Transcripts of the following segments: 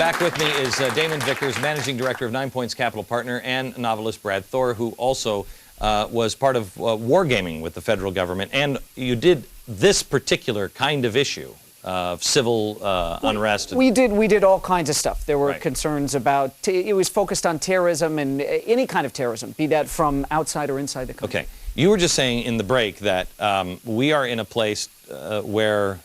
Back with me is Damon Vickers, Managing Director of 9 Points Capital Partner, and novelist Brad Thor, who also was part of wargaming with the federal government. And you did this particular kind of issue of civil unrest. We did all kinds of stuff. There were Right. concerns about, it was focused on terrorism and any kind of terrorism, be that from outside or inside the country. Okay. You were just saying in the break that we are in a place where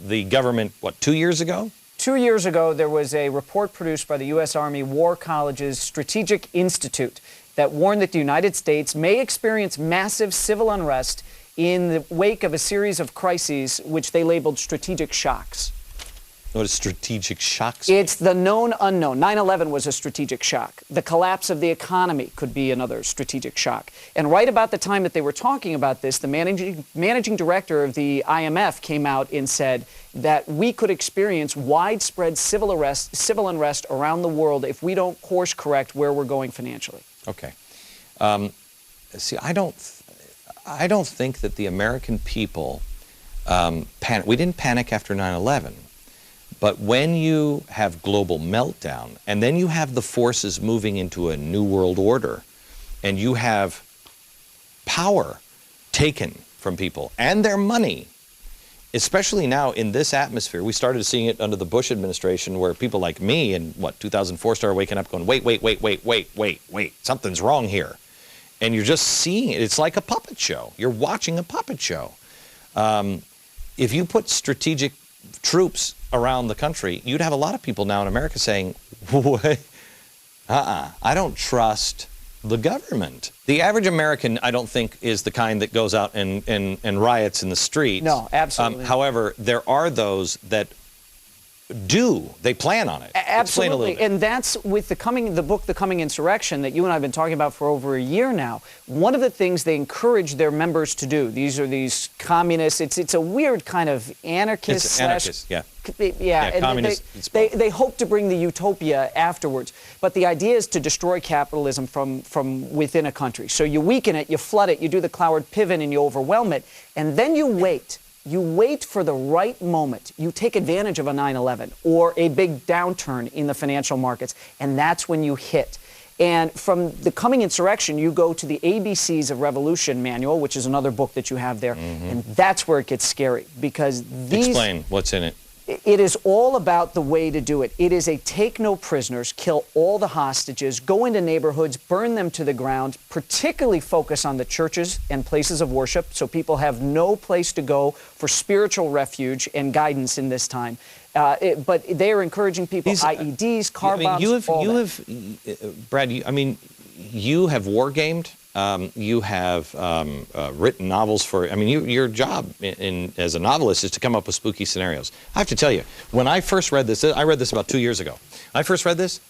the government, what, 2 years ago? 2 years ago, there was a report produced by the U.S. Army War College's Strategic Institute that warned that the United States may experience massive civil unrest in the wake of a series of crises which they labeled strategic shocks. What is strategic shocks? It's the known unknown. 9/11 was a strategic shock. The collapse of the economy could be another strategic shock. And right about the time that they were talking about this, the managing director of the IMF came out and said that we could experience widespread civil unrest around the world if we don't course correct where we're going financially. Okay. See, I don't think that the American people panic. We didn't panic after 9/11. But when you have global meltdown, and then you have the forces moving into a new world order, and you have power taken from people and their money, especially now in this atmosphere, we started seeing it under the Bush administration, where people like me in, 2004 started waking up going, wait, something's wrong here. And you're just seeing it. It's like a puppet show. You're watching a puppet show. If you put strategic troops around the country, you'd have a lot of people now in America saying, I don't trust the government. The average American, I don't think, is the kind that goes out and riots in the streets. No, absolutely. However, there are those that do. They plan on it. Absolutely. And that's with the book, The Coming Insurrection, that you and I have been talking about for over a year now. One of the things they encourage their members to do, these are these communists, it's a weird kind of anarchist. It's anarchist, yeah. Yeah, and communist. they hope to bring the utopia afterwards. But the idea is to destroy capitalism from within a country. So you weaken it, you flood it, you do the Cloward pivot, and you overwhelm it. And then you wait. You wait for the right moment. You take advantage of a 9/11 or a big downturn in the financial markets, and that's when you hit. And from The Coming Insurrection, you go to the ABCs of Revolution manual, which is another book that you have there, and that's where it gets scary, because Explain what's in it. It is all about the way to do it. It is a take no prisoners, kill all the hostages, go into neighborhoods, burn them to the ground, particularly focus on the churches and places of worship so people have no place to go for spiritual refuge and guidance in this time. But they are encouraging people, IEDs, car bombs, Brad, you have wargamed. You have written novels for, your job as a novelist is to come up with spooky scenarios. I have to tell you, when I first read this, I read this about 2 years ago. When I first read this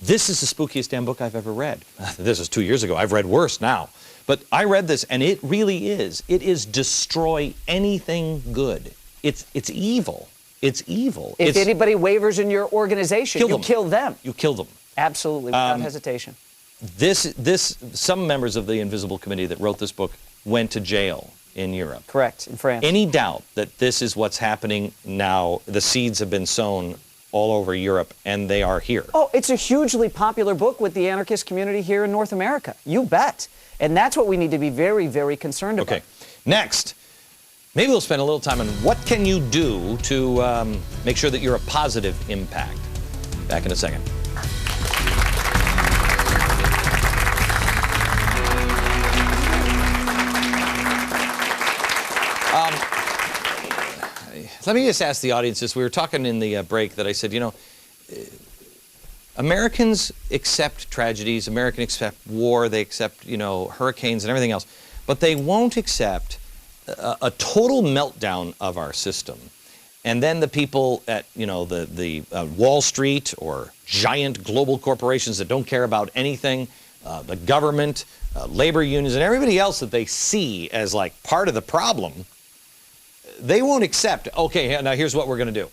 is the spookiest damn book I've ever read. This is 2 years ago. I've read worse now. But I read this, and it really is. It is destroy anything good. It's evil. It's evil. If anybody wavers in your organization, you kill them. You kill them. Absolutely, without hesitation. Some members of the Invisible Committee that wrote this book went to jail in Europe. Correct, in France. Any doubt that this is what's happening now? The seeds have been sown all over Europe, and they are here. Oh, it's a hugely popular book with the anarchist community here in North America. You bet. And that's what we need to be very, very concerned about. Okay. Next, maybe we'll spend a little time on what can you do to make sure that you're a positive impact. Back in a second. Let me just ask the audience this. We were talking in the break that I said, Americans accept tragedies, Americans accept war, they accept, hurricanes and everything else, but they won't accept a total meltdown of our system. And then the people at, the Wall Street or giant global corporations that don't care about anything, the government, labor unions, and everybody else that they see as like part of the problem, they won't accept, okay, now here's what we're going to do.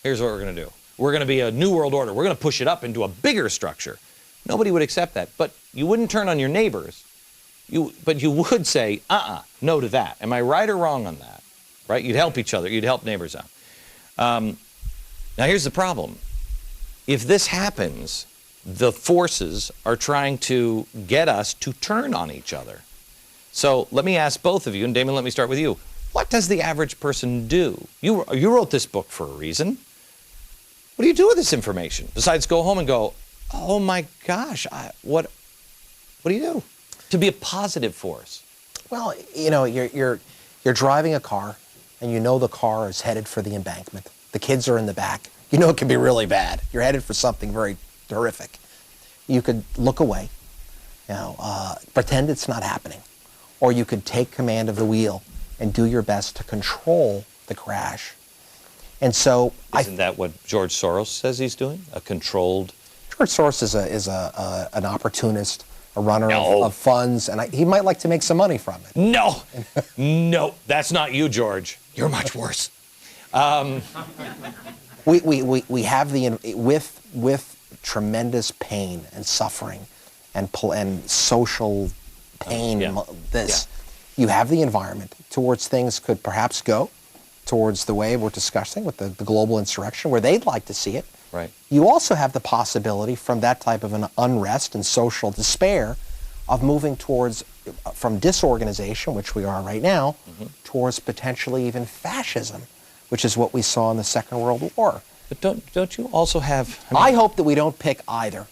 Here's what we're going to do. We're going to be a new world order. We're going to push it up into a bigger structure. Nobody would accept that. But you wouldn't turn on your neighbors. But you would say, no to that. Am I right or wrong on that? Right? You'd help each other. You'd help neighbors out. Now here's the problem. if this happens, the forces are trying to get us to turn on each other. So let me ask both of you, and Damon, let me start with you. What does the average person do? You wrote this book for a reason. What do you do with this information besides go home and go, oh my gosh, what do you do to be a positive force? Well, you know, you're driving a car, and you know the car is headed for the embankment. The kids are in the back. You know it can be really bad. You're headed for something very horrific. You could look away, you know, pretend it's not happening, or you could take command of the wheel and do your best to control the crash. And so, isn't that what George Soros says he's doing? A controlled. George Soros is an opportunist, a runner No. of funds, and he might like to make some money from it. No, no, that's not you, George. You're much worse. We have with tremendous pain and suffering and social pain. You have the environment towards things could perhaps go towards the way we're discussing with the global insurrection, where they'd like to see it. Right. You also have the possibility from that type of an unrest and social despair of moving towards, from disorganization, which we are right now, towards potentially even fascism, which is what we saw in the Second World War. But don't you also have... I hope that we don't pick either.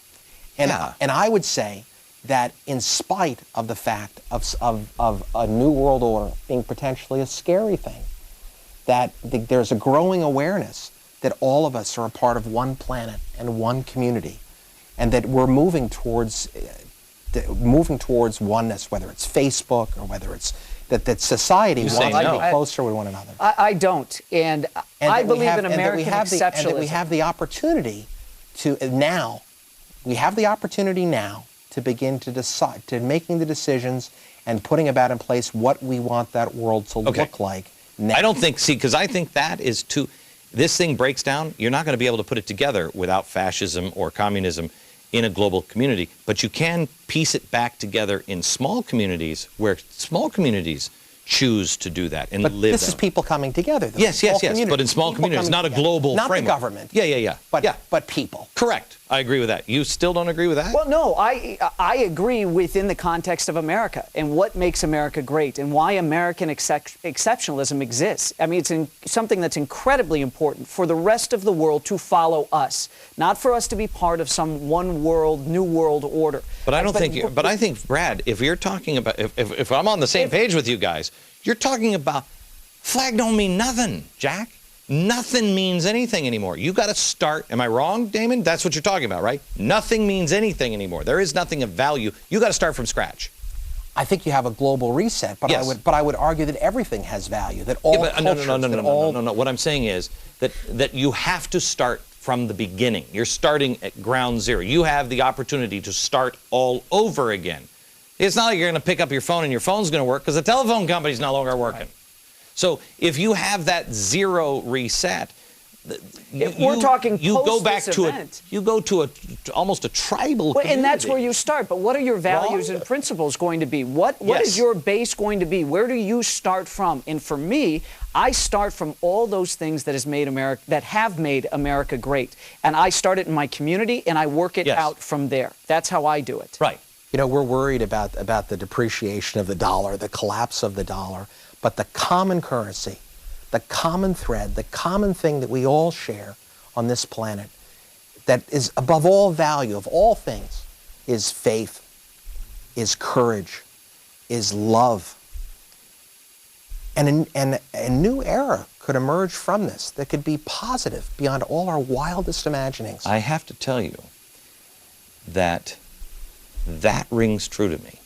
And, Yeah. and I would say that in spite of the fact of a new world order being potentially a scary thing, that there's a growing awareness that all of us are a part of one planet and one community, and that we're moving towards oneness, whether it's Facebook or whether it's that society You wants say to no. be closer with one another. I don't. And I that we believe have- in and that American we have exceptionalism. and that we have the opportunity to now, we have the opportunity now to begin to decide, to making the decisions and putting about in place what we want that world to look like now. I don't think, because I think that is too, this thing breaks down, you're not going to be able to put it together without fascism or communism in a global community, but you can piece it back together in small communities where small communities choose to do that and But live this that. is people coming together. though. Yes, Small but in small People communities, coming not a together. global Not framework. the government. Yeah. But people. Correct. I agree with that. You still don't agree with that? Well, no, I agree within the context of America and what makes America great and why American exceptionalism exists. I mean, it's something that's incredibly important for the rest of the world to follow us, not for us to be part of some one world, new world order. But I don't think. But I think, Brad, if you're talking about, if I'm on the same page with you guys, you're talking about flag don't mean nothing, Jack. Nothing means anything anymore. You got to start. Am I wrong, Damon? That's what you're talking about, right? Nothing means anything anymore. There is nothing of value. You got to start from scratch. I think you have a global reset, but Yes. I would argue that everything has value. That all cultures, No. What I'm saying is that you have to start from the beginning. You're starting at ground zero. You have the opportunity to start all over again. It's not like you're going to pick up your phone and your phone's going to work because the telephone company's no longer working. Right. So if you have that zero reset, we're talking you go post back this to event. you go to almost a tribal community. And that's where you start. But what are your values and principles going to be? What is your base going to be? Where do you start from? And for me, I start from all those things that have made America great. And I start it in my community and I work it out from there. That's how I do it. Right. You know, we're worried about the depreciation of the dollar, the collapse of the dollar, but the common currency, the common thread, the common thing that we all share on this planet that is above all value of all things is faith, is courage, is love. And a new era could emerge from this that could be positive beyond all our wildest imaginings. I have to tell you that rings true to me.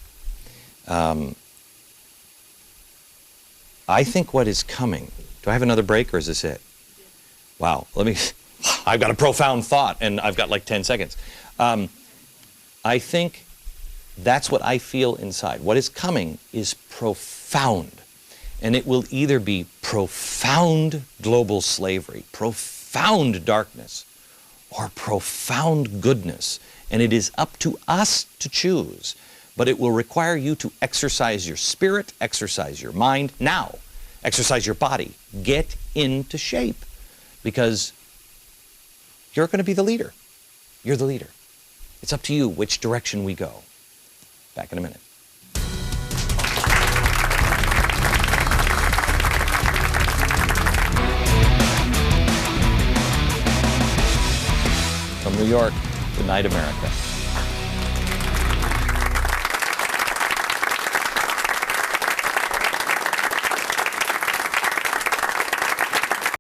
I think what is coming, do I have another break or is this it? Wow, I've got a profound thought and I've got like 10 seconds. I think that's what I feel inside. What is coming is profound. And it will either be profound global slavery, profound darkness, or profound goodness. And it is up to us to choose. But it will require you to exercise your spirit, exercise your mind now, exercise your body, get into shape, because you're going to be the leader. You're the leader. It's up to you which direction we go. Back in a minute. From New York, good night, America.